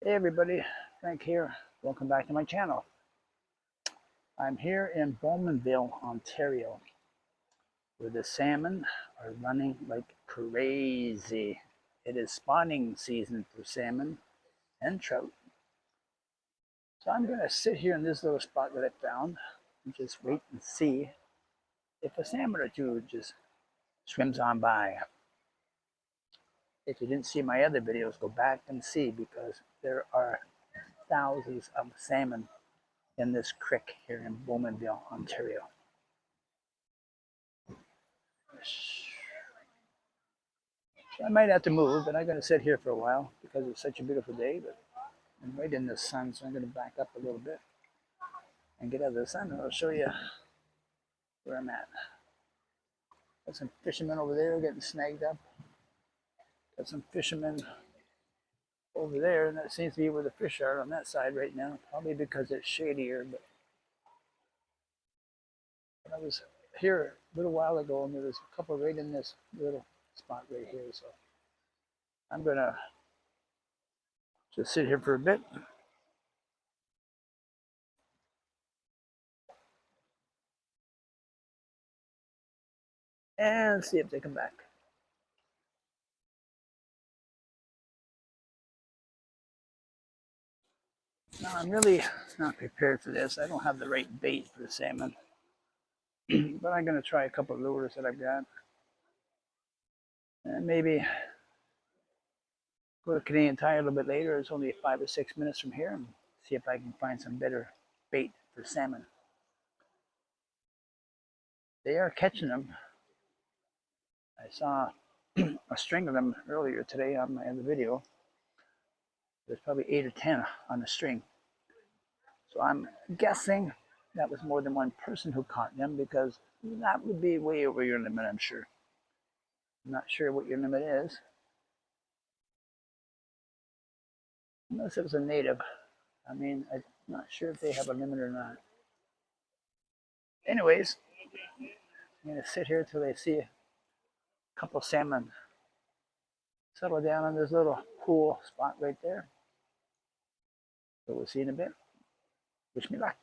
Hey everybody, Frank here. Welcome back to my channel. I'm here in Bowmanville, Ontario, where the salmon are running like crazy. It is spawning season for salmon and trout. So I'm going to sit here in this little spot that I found and just wait and see if a salmon or two just swims on by. If you didn't see my other videos, go back and see because there are thousands of salmon in this creek here in Bowmanville, Ontario. So I might have to move, but I'm going to sit here for a while because it's such a beautiful day. But I'm right in the sun, so I'm going to back up a little bit and get out of the sun, and I'll show you where I'm at. Got some fishermen over there getting snagged up. Got some fishermen over there, and that seems to be where the fish are on that side right now, probably because it's shadier. But I was here a little while ago, and there was a couple right in this little spot right here. So I'm going to just sit here for a bit. And see if they come back. Now, I'm really not prepared for this. I don't have the right bait for the salmon. But I'm going to try a couple of lures that I've got. And maybe go to Canadian Tire a little bit later. It's only 5 or 6 minutes from here. And see if I can find some better bait for salmon. They are catching them. I saw a string of them earlier today on my other video. There's probably 8 or 10 on the string. So I'm guessing that was more than one person who caught them because that would be way over your limit, I'm sure. I'm not sure what your limit is. Unless it was a native. I mean, I'm not sure if they have a limit or not. Anyways, I'm going to sit here till I see a couple salmon settle down on this little pool spot right there. So we'll see in a bit. Wish me luck.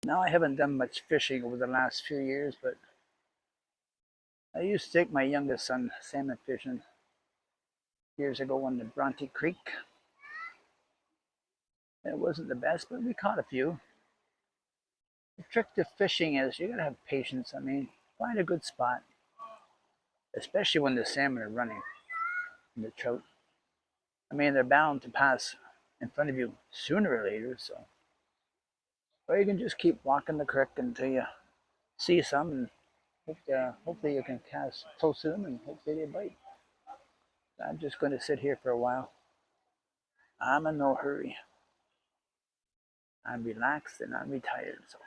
Now I haven't done much fishing over the last few years, but I used to take my youngest son salmon fishing years ago in the Bronte Creek. It wasn't the best, but we caught a few. The trick to fishing is you gotta have patience. I mean, find a good spot, especially when the salmon are running and the trout. I mean, they're bound to pass in front of you sooner or later, so. Or you can just keep walking the creek until you see some, and hopefully you can cast close to them and hopefully they bite. I'm just going to sit here for a while. I'm in no hurry. I'm relaxed and I'm retired, so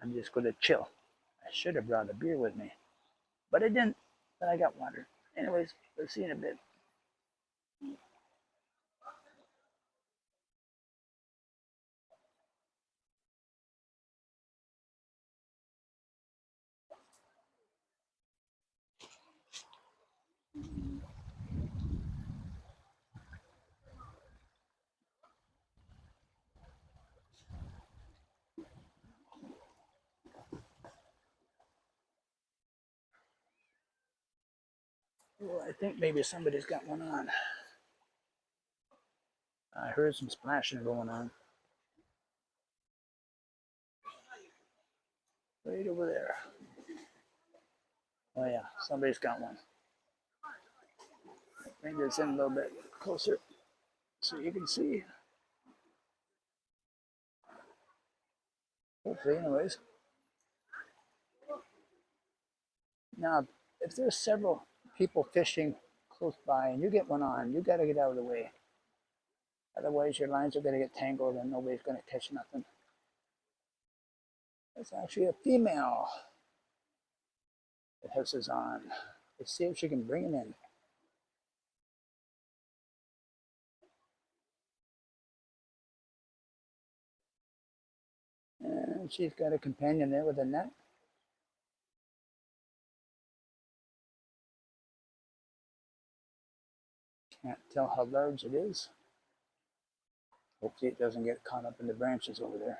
I'm just going to chill. I should have brought a beer with me, but I didn't. But I got water. Anyways, we'll see in a bit. Well, I think maybe somebody's got one on. I heard some splashing going on. Right over there. Oh yeah, somebody's got one. Bring this in a little bit closer so you can see. Hopefully, anyways. Now, if there's several people fishing close by and you get one on, you got to get out of the way. Otherwise, your lines are going to get tangled and nobody's going to catch nothing. It's actually a female that has this on. Let's see if she can bring it in. And she's got a companion there with a net. Can't tell how large it is. Hopefully it doesn't get caught up in the branches over there.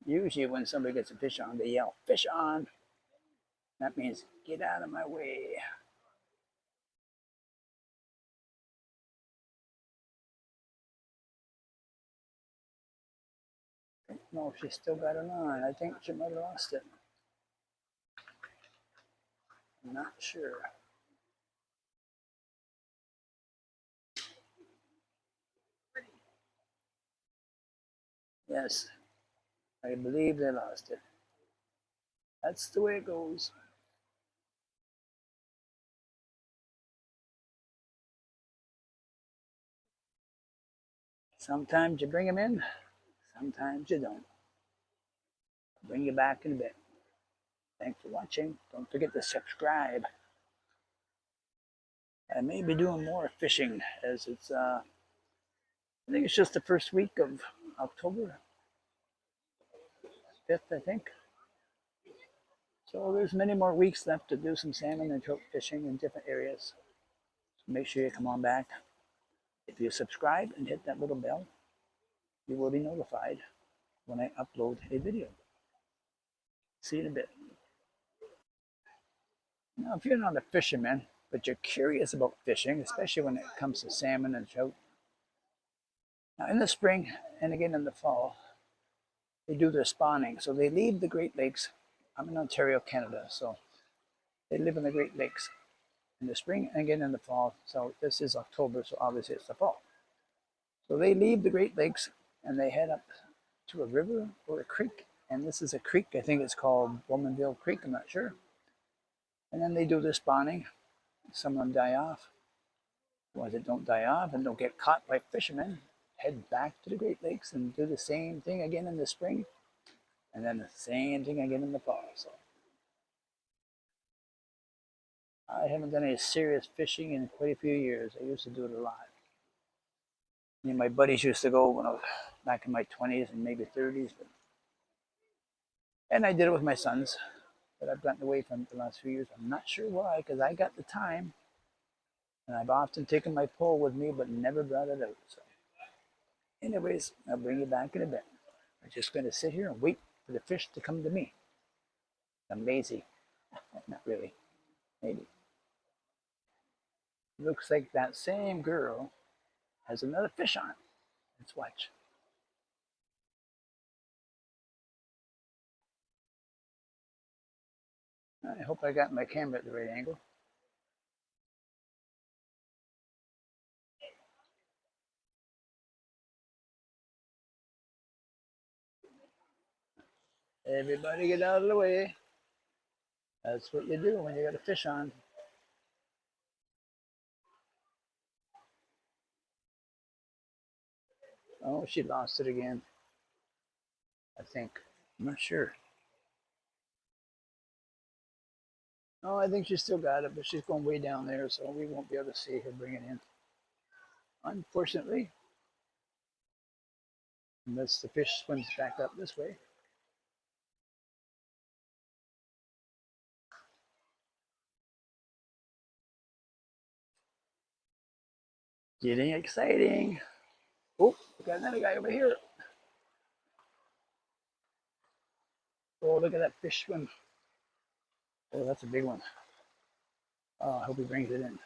Usually when somebody gets a fish on, they yell, "Fish on!" That means, get out of my way. No, she's still got it on. I think she might have lost it. I'm not sure. Yes, I believe they lost it. That's the way it goes. Sometimes you bring them in, sometimes you don't. I'll bring you back in a bit. Thanks for watching. Don't forget to subscribe. I may be doing more fishing as it's, I think it's just the first week of October 5th, I think. So there's many more weeks left to do some salmon and trout fishing in different areas. So make sure you come on back. If you subscribe and hit that little bell, you will be notified when I upload a video. See you in a bit. Now, if you're not a fisherman, but you're curious about fishing, especially when it comes to salmon and trout, now in the spring and again in the fall, they do their spawning. So they leave the Great Lakes. I'm in Ontario, Canada, so they live in the Great Lakes in the spring and again in the fall. So this is October, so obviously it's the fall. So they leave the Great Lakes and they head up to a river or a creek. And this is a creek, I think it's called Bowmanville Creek, I'm not sure. And then they do their spawning. Some of them die off. The ones that don't die off and don't get caught by fishermen head back to the Great Lakes and do the same thing again in the spring. And then the same thing again in the fall. So I haven't done any serious fishing in quite a few years. I used to do it a lot. Me and my buddies used to go when I was back in my 20s and maybe 30s. And I did it with my sons, but I've gotten away from it the last few years. I'm not sure why, because I got the time. And I've often taken my pole with me, but never brought it out. So, anyways, I'll bring you back in a bit. I'm just going to sit here and wait for the fish to come to me. I'm lazy. Not really. Maybe. Looks like that same girl has another fish on. Let's watch. I hope I got my camera at the right angle. Everybody get out of the way. That's what you do when you got a fish on. Oh, she lost it again. I think. I'm not sure. Oh, I think she still got it, but she's going way down there, so we won't be able to see her bring it in. Unfortunately, unless the fish swims back up this way. Getting exciting. Oh, we got another guy over here. Oh, look at that fish swim. Oh, that's a big one. Oh, I hope he brings it in.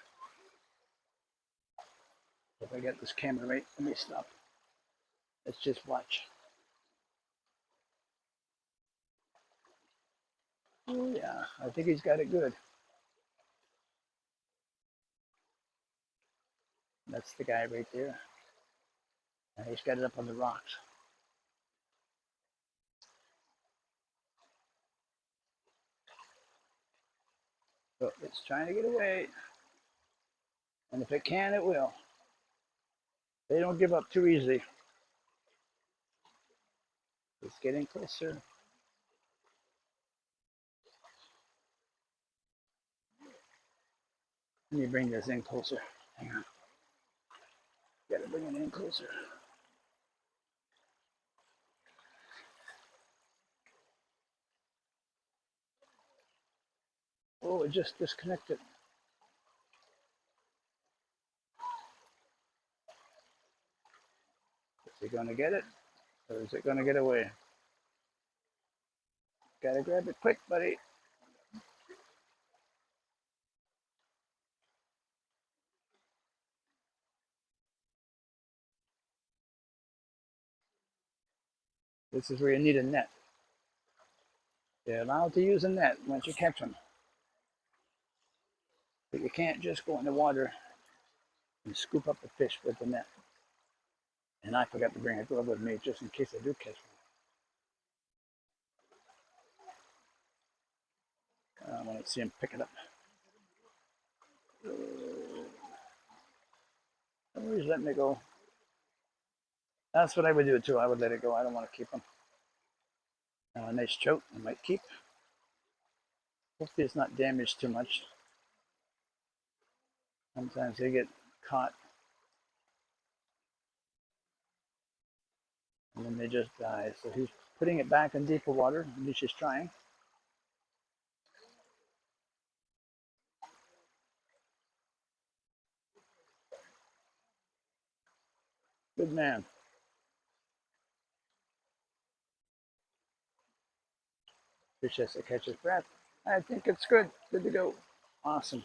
If I get this camera right, let me stop. Let's just watch. Oh, yeah, I think he's got it good. That's the guy right there. And he's got it up on the rocks. But it's trying to get away. And if it can, it will. They don't give up too easily. It's getting closer. Let me bring this in closer. Hang on. Gotta bring it in closer. Oh, it just disconnected. Is it gonna get it? Or is it gonna get away? Gotta grab it quick, buddy. This is where you need a net. You're allowed to use a net once you catch them. But you can't just go in the water and scoop up the fish with the net. And I forgot to bring a glove with me just in case I do catch one. I want to see him pick it up. Always let me go. That's what I would do too. I would let it go. I don't want to keep them. A nice choke I might keep. Hopefully it's not damaged too much. Sometimes they get caught and then they just die. So he's putting it back in deeper water. At least he's trying. Good man. Fish has to catch his breath. I think it's good. Good to go. Awesome.